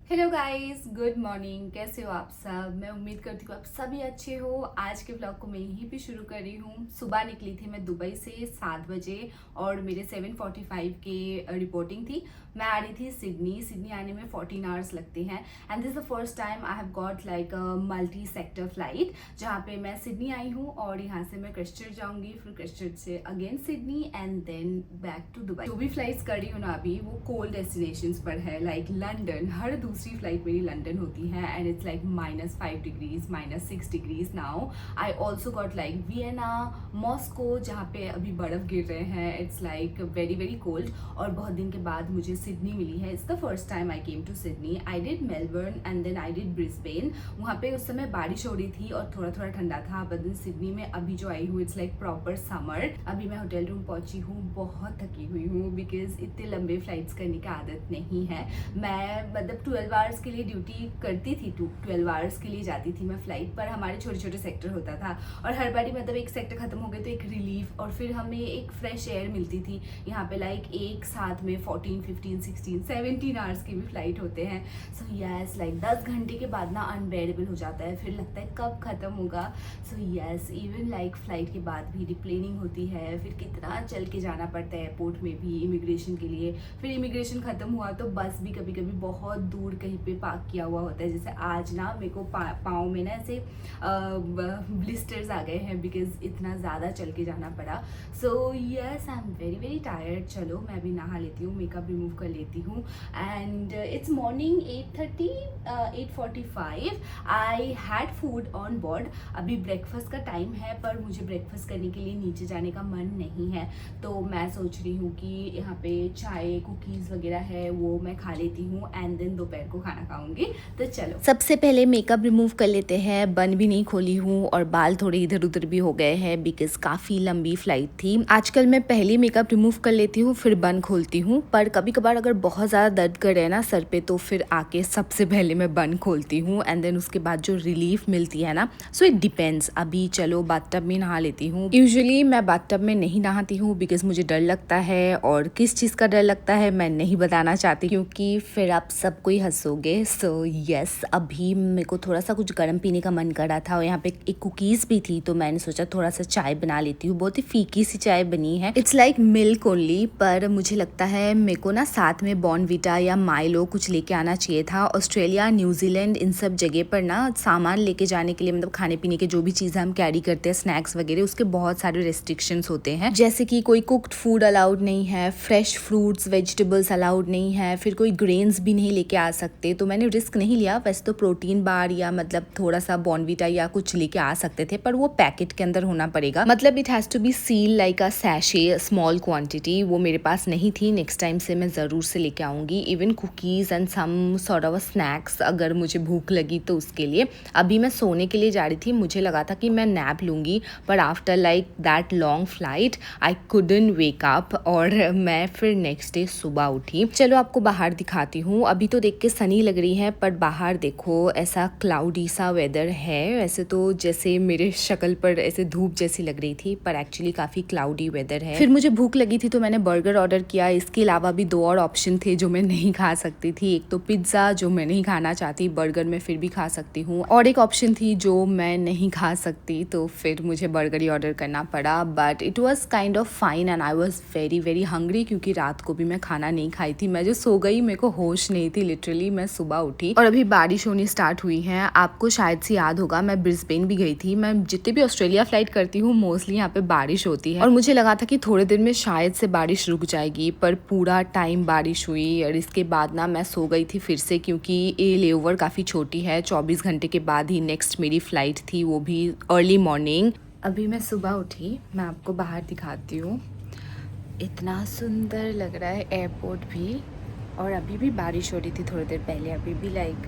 Hello guys, good morning. कैसे हो आप सब? मैं उम्मीद करती हूँ आप सभी अच्छे हो। आज के व्लॉग को मैं यहीं पे शुरू कर रही हूँ। सुबह निकली थी मैं दुबई से 7 बजे और मेरे 7:45 के रिपोर्टिंग थी। मैं आ रही थी सिडनी आने में 14 आवर्स लगते हैं। And this the first time I have got like a multi sector flight, जहाँ पे मैं सिडनी आई हूँ और यहाँ से मैं क्राइस्टचर्च जाऊँगी, फिर क्राइस्टचर्च से again Sydney and then back to Dubai. जो भी फ्लाइट्स कर रही हूँ ना अभी, वो कोल्ड डेस्टिनेशंस पर है। लाइक लंदन, हर दूसरी फ्लाइट मेरी लंदन होती है and it's like -5 degrees, -6 degrees now. I also got like Vienna, Moscow, जहाँ पे अभी बर्फ गिर रहे हैं। It's like very very cold. और बहुत दिन के बाद मुझे सिडनी मिली है। It's the first time I came to Sydney. I did Melbourne and then I did Brisbane. वहाँ पे उस समय बारिश हो रही थी और थोड़ा थोड़ा ठंडा था। बट देन सिडनी में अभी जो आई हूँ, इट्स लाइक प्रॉपर समर। अभी मैं होटल रूम पहुंची हूँ, बहुत थकी हुई हूँ बिकॉज इतने लंबे फ्लाइट्स करने की आदत नहीं है। मैं मतलब 12 आवर्स के लिए ड्यूटी करती थी, 12 आवर्स के लिए जाती थी मैं फ्लाइट पर। हमारे छोटे छोटे सेक्टर होता था और हर बारी मतलब एक सेक्टर खत्म हो गए तो एक रिलीफ और फिर हमें एक फ्रेश एयर मिलती थी। यहाँ पे लाइक एक साथ में 14, 15, 16, 17 आवर्स के भी फ्लाइट होते हैं। सो यस, लाइक 10 घंटे के बाद ना अनबेरेबल हो जाता है, फिर लगता है कब खत्म होगा। So yes, even like flight के बाद भी रिप्लेनिंग होती है, फिर कितना चल के जाना पड़ता है एयरपोर्ट में भी इमिग्रेशन के लिए। फिर इमिग्रेशन खत्म हुआ तो बस भी कभी कभी बहुत दूर कहीं पे पार्क किया हुआ होता है। जैसे आज ना मेरे को पाँव में ना ऐसे ब्लिस्टर्स आ गए हैं बिकॉज इतना ज़्यादा चल के जाना पड़ा। So yes, I am very very tired. चलो मैं अभी नहा लेती हूँ, मेकअप रिमूव कर लेती हूँ and it's morning 8:30, 8:45। I had food on board. अभी ब्रेकफास्ट का टाइम है पर मुझे ब्रेकफास्ट करने के लिए नीचे जाने का मन नहीं है, तो मैं सोच रही हूँ कि यहाँ पे चाय कुकीज़ वगैरह है वो मैं खा लेती हूँ एंड देन दोपहर को खाना खाऊंगी। तो चलो सबसे पहले मेकअप रिमूव कर लेते हैं। बन भी नहीं खोली हूँ और बाल थोड़े इधर उधर भी हो गए हैं बिकॉज काफ़ी लंबी फ्लाइट थी। आजकल मैं पहले मेकअप रिमूव कर लेती हूँ फिर बन खोलती हूँ, पर कभी कभार अगर बहुत ज़्यादा दर्द कर रहे हैं ना सर पे तो फिर आके सबसे पहले मैं बन खोलती हूँ एंड देन उसके बाद जो रिलीफ मिलती है ना, सो इट डिपेंड्स। अभी चलो बाथटब में नहा लेती हूँ। यूजुअली मैं बाथटब में नहीं नहाती हूँ बिकॉज मुझे डर लगता है, और किस चीज़ का डर लगता है मैं नहीं बताना चाहती क्योंकि फिर आप सबको ही हंसोगे। सो यस, अभी मेरे को थोड़ा सा कुछ गर्म पीने का मन कर रहा था और यहाँ पे एक कुकीज़ भी थी तो मैंने सोचा थोड़ा सा चाय बना लेती हूँ। बहुत ही फीकी सी चाय बनी है, इट्स लाइक मिल्क ओनली, पर मुझे लगता है मेरे को ना साथ में बॉर्नविटा या माइलो कुछ लेके आना चाहिए था। ऑस्ट्रेलिया, न्यूजीलैंड, इन सब जगह पर ना सामान लेके जाने के लिए, मतलब खाने पीने के जो भी चीज़ें हम कैरी करते हैं, स्नैक्स वगैरह, उसके बहुत सारे रेस्ट्रिक्शंस होते हैं। जैसे कि कोई कुक्ड फूड अलाउड नहीं है, फ्रेश फ्रूट्स वेजिटेबल्स अलाउड नहीं है, फिर कोई ग्रेन्स भी नहीं लेके आ सकते। तो मैंने रिस्क नहीं लिया। वैसे तो प्रोटीन बार या मतलब थोड़ा सा बॉर्नविटा या कुछ लेके आ सकते थे, पर वो पैकेट के अंदर होना पड़ेगा, मतलब it has to be seal like a sachet, small quantity. वो मेरे पास नहीं थी, नेक्स्ट टाइम से मैं ज़रूर से लेके आऊँगी। Even cookies and some sort of snacks अगर मुझे भूख लगी तो उसके लिए। अभी मैं सोने के लिए जा रही थी, मुझे लगा था कि मैं नैप लूँगी, पर after like that long flight I couldn't wake up और मैं फिर नेक्स्ट डे सुबह उठी। चलो आपको बाहर दिखाती हूँ। अभी तो देख के सनी लग रही है पर बाहर देखो ऐसा क्लाउडी सा वेदर है। वैसे तो जैसे मेरे शक्ल पर ऐसे धूप जैसी लग रही थी पर एक्चुअली काफ़ी क्लाउडी वेदर है। फिर मुझे भूख लगी थी तो मैंने बर्गर ऑर्डर किया। इसके अलावा भी 2 और ऑप्शन थे जो मैं नहीं खा सकती थी। एक तो पिज्ज़ा जो मैं नहीं खाना चाहती, बर्गर मैं फिर भी खा सकती हूँ, और एक ऑप्शन थी जो मैं नहीं खा सकती, तो फिर मुझे बर्गर ही ऑर्डर करना पड़ा। But it was kind of fine and I was very very hungry क्योंकि रात को भी मैं खाना नहीं खाई थी। मैं जो सो गई, मेरे को होश नहीं थी लिटरली। मैं सुबह उठी और अभी बारिश होनी स्टार्ट हुई है। आपको शायद से याद होगा मैं ब्रिस्बेन भी गई थी। मैं जितने भी ऑस्ट्रेलिया फ्लाइट करती हूँ मोस्टली यहाँ पे बारिश होती है और मुझे लगा था कि थोड़े दिन में शायद से बारिश रुक जाएगी, पर पूरा टाइम बारिश हुई और इसके बाद ना मैं सो गई थी फिर से क्योंकि ये लेओवर काफ़ी छोटी है। 24 घंटे के बाद ही नेक्स्ट मेरी फ़्लाइट थी, वो भी अर्ली मॉर्निंग। अभी मैं सुबह उठी, मैं आपको बाहर दिखाती हूँ। इतना सुंदर लग रहा है एयरपोर्ट भी, और अभी भी बारिश हो रही थी थोड़ी देर पहले। अभी भी लाइक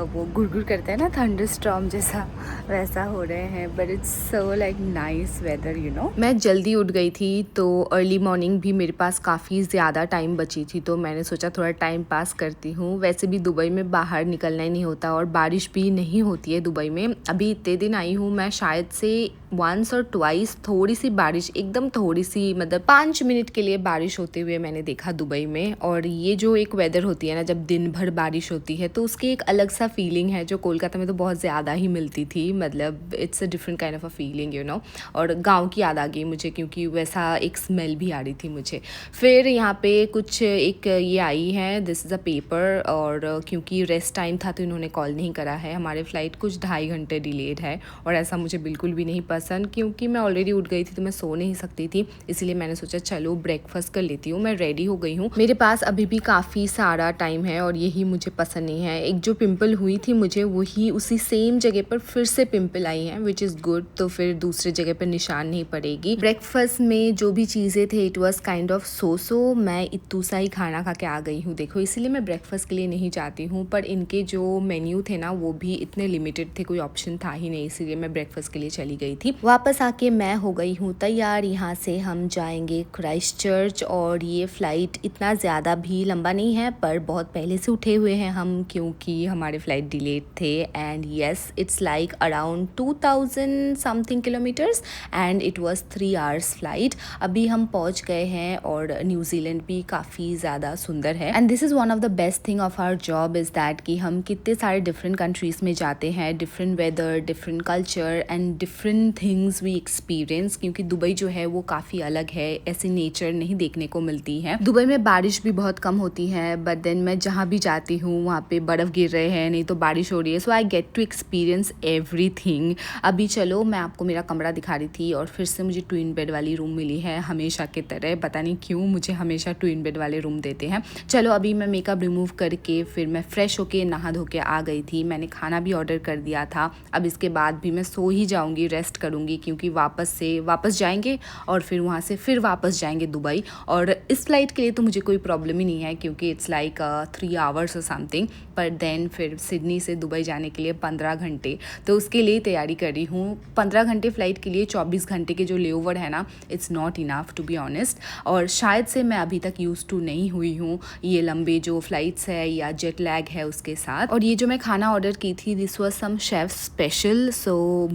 वो गुड़गुड़ करता है ना थंडर स्टॉर्म जैसा, वैसा हो रहे हैं। But it's so like nice whether you know. मैं जल्दी उठ गई थी तो अर्ली मॉर्निंग भी मेरे पास काफ़ी ज़्यादा टाइम बची थी, तो मैंने सोचा थोड़ा टाइम पास करती हूँ। वैसे भी दुबई में बाहर निकलना ही नहीं होता और बारिश भी नहीं होती है दुबई में। अभी इतने दिन आई हूँ मैं, शायद से वंस और ट्वाइस थोड़ी सी बारिश, एकदम थोड़ी सी, मतलब 5 मिनट के लिए बारिश होते हुए मैंने देखा दुबई में। और ये जो एक वेदर होती है ना, जब दिन भर बारिश होती है, तो उसकी एक अलग सा फीलिंग है जो कोलकाता में तो बहुत ज़्यादा ही मिलती थी। मतलब it's a different kind of a feeling, you know. और गांव की याद आ गई मुझे, क्योंकि वैसा एक स्मेल भी आ रही थी मुझे। फिर यहाँ पे कुछ एक ये आई है, दिस इज़ अ पेपर, और क्योंकि रेस्ट टाइम था तो इन्होंने कॉल नहीं करा है। हमारे फ़्लाइट कुछ 2.5 घंटे डिलेड है, और ऐसा मुझे बिल्कुल भी नहीं पसंद, क्योंकि मैं ऑलरेडी उठ गई थी तो मैं सो नहीं सकती थी। इसलिए मैंने सोचा चलो ब्रेकफास्ट कर लेती हूँ। मैं रेडी हो गई हूँ, मेरे पास अभी भी काफ़ी सारा टाइम है, और यही मुझे पसंद नहीं है। एक जो पिंपल हुई थी मुझे, वही उसी सेम जगह पर फिर से पिंपल आई हैं, विच इज़ गुड। तो फिर दूसरे जगह पर निशान नहीं पड़ेगी। ब्रेकफास्ट में जो भी चीज़ें थे इट वॉज काइंड ऑफ सो मैं इतू सा ही खाना खा के आ गई हूँ, देखो। इसीलिए मैं ब्रेकफास्ट के लिए नहीं जाती हूँ, पर इनके जो मेन्यू थे ना वो भी इतने लिमिटेड थे, कोई ऑप्शन था ही नहीं, इसीलिए मैं ब्रेकफास्ट के लिए चली गई थी। वापस आके मैं हो गई हूँ तैयार। यहाँ से हम जाएंगे क्राइस्टचर्च, और ये फ़्लाइट इतना ज़्यादा भी लंबा नहीं है, पर बहुत पहले से उठे हुए हैं हम, क्योंकि हमारे फ़्लाइट डिलेड थे। And yes, it's like around 2000 something kilometres, and it was 3 hours flight. अभी हम पहुँच गए हैं, और न्यूजीलैंड भी काफ़ी ज़्यादा सुंदर है। And this is one of the best thing of our job is that कि हम कितने सारे डिफरेंट कंट्रीज़ में जाते हैं, different weather, different culture and different things we experience. क्योंकि दुबई जो है वो काफ़ी अलग है, ऐसी नेचर नहीं देखने को मिलती है। दुबई में बारिश भी बहुत कम होती है, बट देन मैं जहाँ भी जाती हूँ वहाँ पे बर्फ़ गिर रहे हैं, नहीं तो बारिश हो रही है, so I get to experience everything. अभी चलो मैं आपको मेरा कमरा दिखा रही थी, और फिर से मुझे ट्विन बेड वाली रूम मिली है, हमेशा की तरह। पता नहीं क्यों मुझे हमेशा ट्विन बेड वाले रूम देते हैं। चलो अभी मैं मेकअप रिमूव करके फिर मैं फ्रेश होके नहा धो के आ गई थी। मैंने खाना भी ऑर्डर कर दिया था। अब इसके बाद भी मैं सो ही जाऊंगी, रेस्ट करूंगी, क्योंकि वापस जाएंगे, और फिर वहाँ से फिर वापस जाएंगे दुबई। और इस फ्लाइट के लिए तो मुझे कोई प्रॉब्लम ही नहीं है, क्योंकि इट्स लाइक 3 आवर्स और समथिंग। पर देन फिर सिडनी से दुबई जाने के लिए 15 घंटे, तो उसके लिए तैयारी कर रही हूँ। 15 घंटे फ़्लाइट के लिए 24 घंटे के जो लेओवर है ना, it's not enough to be honest. और शायद से मैं अभी तक यूज़ टू नहीं हुई हूँ ये लंबे जो फ़्लाइट्स है या जेट लैग है उसके साथ। और ये जो मैं खाना ऑर्डर की थी, this was some chef special, so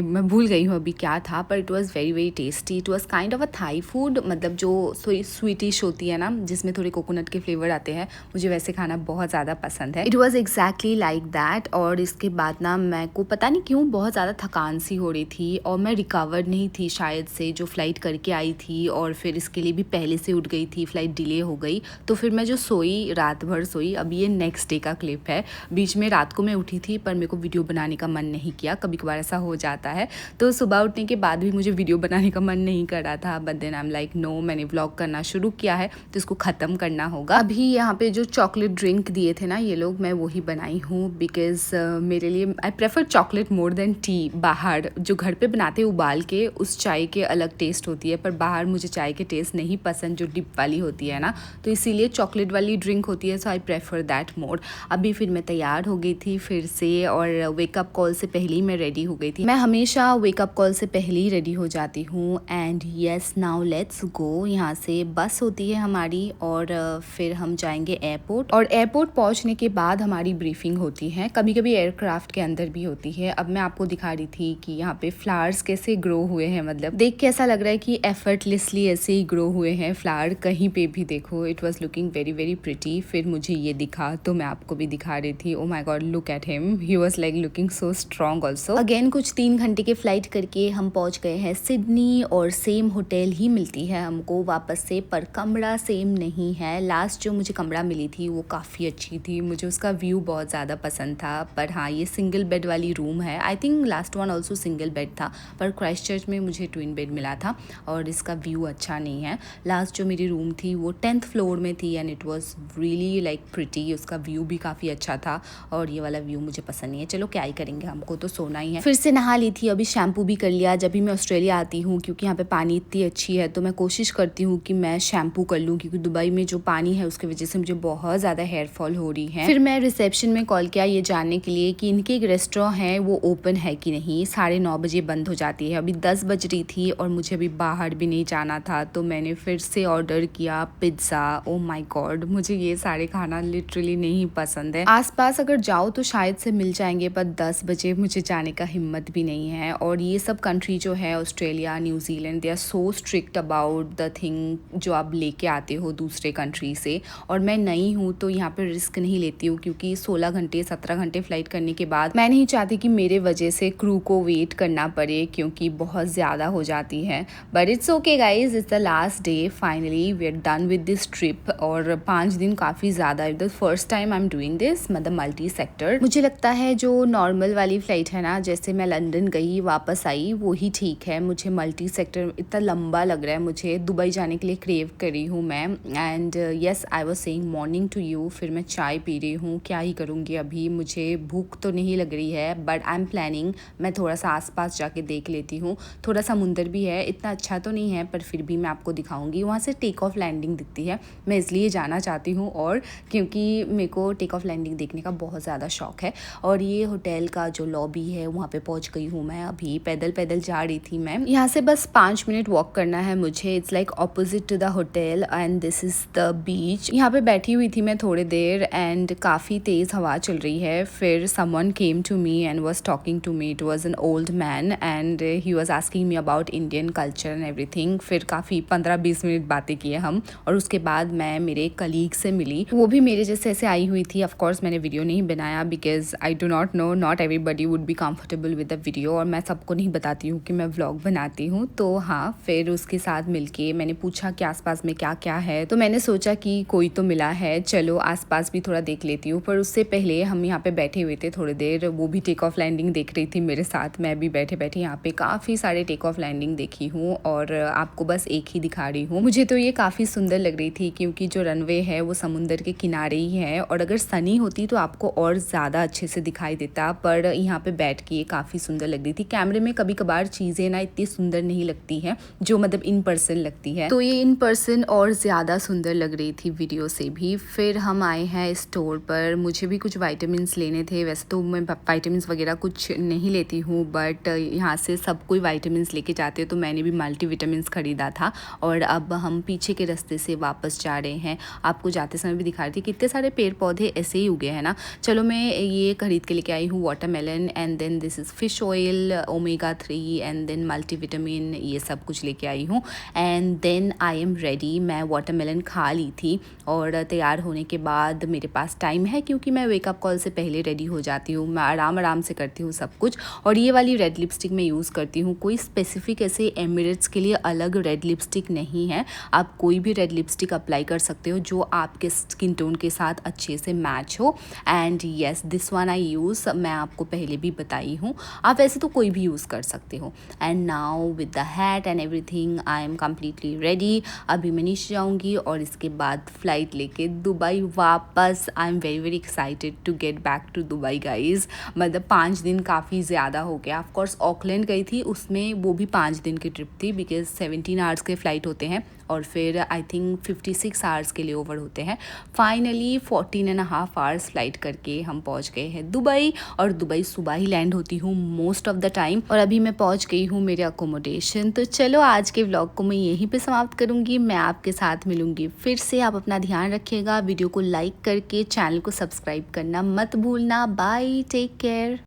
मैं भूल गई हूँ अभी क्या था, पर it was very very tasty. It was kind of a Thai food, मतलब जो स्वीटिश होती है ना, जिसमें थोड़े कोकोनट के फ्लेवर आते हैं, मुझे वैसे खाना बहुत ज़्यादा पसंद है। It was exactly like that. और इसके बाद ना मैं को पता नहीं क्यों बहुत ज़्यादा थकान सी हो रही थी, और मैं रिकवर नहीं थी शायद से, जो फ़्लाइट करके आई थी, और फिर इसके लिए भी पहले से उठ गई थी, फ़्लाइट डिले हो गई। तो फिर मैं जो सोई, रात भर सोई। अब ये नेक्स्ट डे का क्लिप है। बीच में रात को मैं उठी थी, पर मेरे को वीडियो बनाने का मन नहीं किया, कभी कभार ऐसा हो जाता है। तो सुबह उठने के बाद भी मुझे वीडियो बनाने का मन नहीं कर रहा था, but then I am like no, मैंने व्लॉग करना शुरू किया है तो इसको ख़त्म करना होगा। अभी यहाँ पे जो चॉकलेट ड्रिंक दिए थे ना ये लोग, मैं वही बनाई हूँ, बिकॉज मेरे लिए I prefer chocolate more than T. बाहर जो घर पे बनाते हैं उबाल के, उस चाय के अलग टेस्ट होती है, पर बाहर मुझे चाय के टेस्ट नहीं पसंद, जो डिप वाली होती है ना, तो इसीलिए चॉकलेट वाली ड्रिंक होती है, so I prefer that more. अभी फिर मैं तैयार हो गई थी फिर से, और वेकअप कॉल से पहले ही मैं रेडी हो गई थी। मैं हमेशा वेकअप कॉल से पहले ही रेडी हो जाती हूँ। And yes, now let's go. यहाँ से बस होती है हमारी, और फिर हम जाएंगे एयरपोर्ट, और एयरपोर्ट पहुँचने के बाद हमारी ब्रीफिंग होती है। कभी कभी एयरक्राफ्ट के अंदर भी होती है। अब मैं आपको दिखा रही थी कि यहाँ पे फ्लावर्स कैसे ग्रो हुए हैं, मतलब देख के ऐसा लग रहा है कि एफर्टलेसली ऐसे ही ग्रो हुए हैं फ्लावर, कहीं पे भी देखो। It was looking very very pretty. फिर मुझे ये दिखा तो मैं आपको भी दिखा रही थी। Oh my God, look at him, he was like looking so strong also. Again कुछ 3 घंटे के फ्लाइट करके हम पहुंच गए हैं सिडनी, और सेम होटल ही मिलती है हमको वापस से, पर कमरा सेम नहीं है। लास्ट जो मुझे कमरा मिली थी वो काफ़ी अच्छी थी, मुझे उसका व्यू बहुत ज़्यादा पसंद था। पर हाँ, ये सिंगल बेड वाली रूम है। I think last one also single bed था, पर क्राइस्टचर्च में मुझे ट्विन बेड मिला था, और इसका व्यू अच्छा नहीं है। लास्ट जो मेरी रूम थी वो 10th फ्लोर में थी, and it was really like pretty. उसका व्यू भी काफ़ी अच्छा था, और ये वाला व्यू मुझे पसंद नहीं है। चलो क्या ही करेंगे, हमको तो सोना ही है। फिर से नहा ली थी, अभी शैम्पू भी कर लिया। जब भी मैं ऑस्ट्रेलिया आती हूँ, क्योंकि यहाँ पे पानी इतनी अच्छी है, तो मैं कोशिश करती हूँ कि मैं शैम्पू कर लूँ, क्योंकि दुबई में जो पानी है उसकी वजह से मुझे बहुत ज़्यादा हेयर फॉल हो रही है। फिर मैं रिसेप्शन में कॉल किया ये जानने के लिए कि इनके एक रेस्टोरेंट है वो ओपन है कि नहीं। 9:30 बजे बंद हो जाती है। अभी 10 बज रही थी, और मुझे अभी बाहर भी नहीं जाना था, तो मैंने फिर से ऑर्डर किया पिज्ज़ा। ओ माय गॉड, मुझे ये सारे खाना लिटरली नहीं पसंद है। आसपास अगर जाओ तो शायद से मिल जाएंगे, पर 10 बजे मुझे जाने का हिम्मत भी नहीं है। और ये सब कंट्री जो है, Australia, New Zealand, they are so strict about the thing जो आप लेके आते हो दूसरे कंट्री से। और मैं नई हूँ तो यहाँ पे रिस्क नहीं लेती हूँ, क्योंकि 16 घंटे 17 घंटे फ़्लाइट करने के बाद मैं नहीं चाहती कि मेरे वजह से क्रू को वेट करना पड़े, क्योंकि बहुत ज़्यादा हो जाती है। But it's okay guys, it's the last day, finally we are done with this trip. और 5 दिन काफ़ी ज़्यादा, the first time I am doing this, मतलब मल्टी सेक्टर। मुझे लगता है जो नॉर्मल वाली फ़्लाइट है ना, जैसे मैं लंदन गई वापस आई, वो ही ठीक है। मुझे मल्टी सेक्टर इतना लंबा लग रहा है, मुझे दुबई जाने के लिए क्रेव करी हूँ मैं। And yes, I was saying morning to you. फिर मैं चाय पी रही हूँ, क्या ही करूँगी अभी, मुझे भूख तो नहीं लग रही है, बट आई एम प्लानिंग मैं थोड़ा सा आसपास जाके देख लेती हूँ। थोड़ा समुंदर भी है, इतना अच्छा तो नहीं है पर फिर भी मैं आपको दिखाऊंगी। वहाँ से टेक ऑफ लैंडिंग दिखती है, मैं इसलिए जाना चाहती हूँ, और क्योंकि मेरे को टेक ऑफ लैंडिंग देखने का बहुत ज़्यादा शौक है। और ये होटल का जो लॉबी है वहाँ पे पहुँच गई हूँ मैं, अभी पैदल पैदल जा रही थी मैं। यहाँ से बस 5 मिनट वॉक करना है मुझे। It's like opposite to the hotel and this is the beach. यहाँ पे बैठी हुई थी मैं थोड़ी देर एंड काफ़ी तेज़ हवा चल रही है। फिर someone came to me and was talking to me. It was an old man and he was asking me about Indian culture and everything. फिर काफ़ी 15-20 मिनट बातें किए हम, और उसके बाद मैं मेरे कलीग से मिली। वो भी मेरे जैसे ऐसे आई हुई थी। ऑफ कोर्स मैंने वीडियो नहीं बनाया because I do not know, not everybody would be comfortable with the video, और मैं सबको नहीं बताती हूँ कि मैं व्लॉग बनाती हूँ। तो हाँ, फिर उसके साथ मिलके मैंने पूछा कि आसपास में क्या क्या है, तो मैंने सोचा कि कोई तो मिला है, चलो आसपास भी थोड़ा देख लेती हूँ। पर उससे पहले हम यहाँ पे बैठे हुए थे थोड़ी देर, वो भी टेक ऑफ लैंडिंग देख रही थी मेरे साथ। मैं भी बैठे बैठे यहाँ पे काफ़ी सारे टेक ऑफ लैंडिंग देखी हूँ, और आपको बस एक ही दिखा रही हूँ। मुझे तो ये काफ़ी सुंदर लग रही थी, क्योंकि जो रनवे है वो समुंदर के किनारे ही है, और अगर सनी होती तो आपको और ज़्यादा अच्छे से दिखाई देता। पर यहाँ पे बैठ के ये काफ़ी सुंदर लग रही थी। कैमरे में कभी कभार चीज़ें ना इतनी सुंदर नहीं लगती हैं जो मतलब इन पर्सन लगती है, तो ये इन पर्सन और ज़्यादा सुंदर लग रही थी वीडियो से भी। फिर हम आए हैं स्टोर पर, मुझे भी कुछ वाइटामिन्स लेने थे। वैसे तो मैं वाइटामिन्स वगैरह कुछ नहीं लेती हूँ, बट यहाँ से सब कोई वाइटामिन्स लेके जाते हैं, तो मैंने भी मल्टी विटामिन्स ख़रीदा था। और अब हम पीछे के रास्ते से वापस जा रहे हैं। आपको जाते समय भी दिखा रही थी कितने सारे पेड़ पौधे ऐसे ही उगे हैं ना। चलो, मैं ये खरीद के लेके आई हूँ watermelon, and then this is fish oil, omega 3 and then multivitamin, ये सब कुछ लेके आई हूँ। And then I am ready. मैं वाटरमेलन खा ली थी, और तैयार होने के बाद मेरे पास टाइम है, क्योंकि मैं वेकअप कॉल से पहले रेडी हो जाती हूँ। मैं आराम से करती हूँ सब कुछ। और ये वाली रेड लिपस्टिक मैं यूज़ करती हूँ, कोई स्पेसिफिक ऐसे एमिरेट्स के लिए अलग रेड लिपस्टिक नहीं है। आप कोई भी रेड लिपस्टिक अप्लाई कर सकते हो जो आपके स्किन टोन के साथ अच्छे से मैच हो। And yes, this one I use, मैं आपको पहले भी बताई हूँ। आप वैसे तो कोई भी यूज़ कर सकते हो। And now with the hat and everything I am completely ready. अभी मैं नीचे जाऊँगी और इसके बाद फ़्लाइट लेके दुबई वापस। I am very very excited to get back to Dubai guys. मतलब 5 दिन काफ़ी ज़्यादा हो गया। ऑफकोर्स ऑकलैंड गई थी, उसमें वो भी 5 दिन की ट्रिप थी, बिकॉज 17 आवर्स के फ़्लाइट होते हैं, और फिर आई थिंक 56 आवर्स के लिए ओवर होते हैं। फाइनली 14.5 आवर्स फ़्लाइट करके हम पहुंच गए हैं दुबई, और दुबई सुबह ही लैंड होती हूँ मोस्ट ऑफ द टाइम। और अभी मैं पहुंच गई हूँ मेरे अकोमोडेशन। तो चलो, आज के व्लॉग को मैं यहीं पे समाप्त करूँगी। मैं आपके साथ मिलूँगी फिर से। आप अपना ध्यान रखिएगा, वीडियो को लाइक करके चैनल को सब्सक्राइब करना मत भूलना। Bye, take care.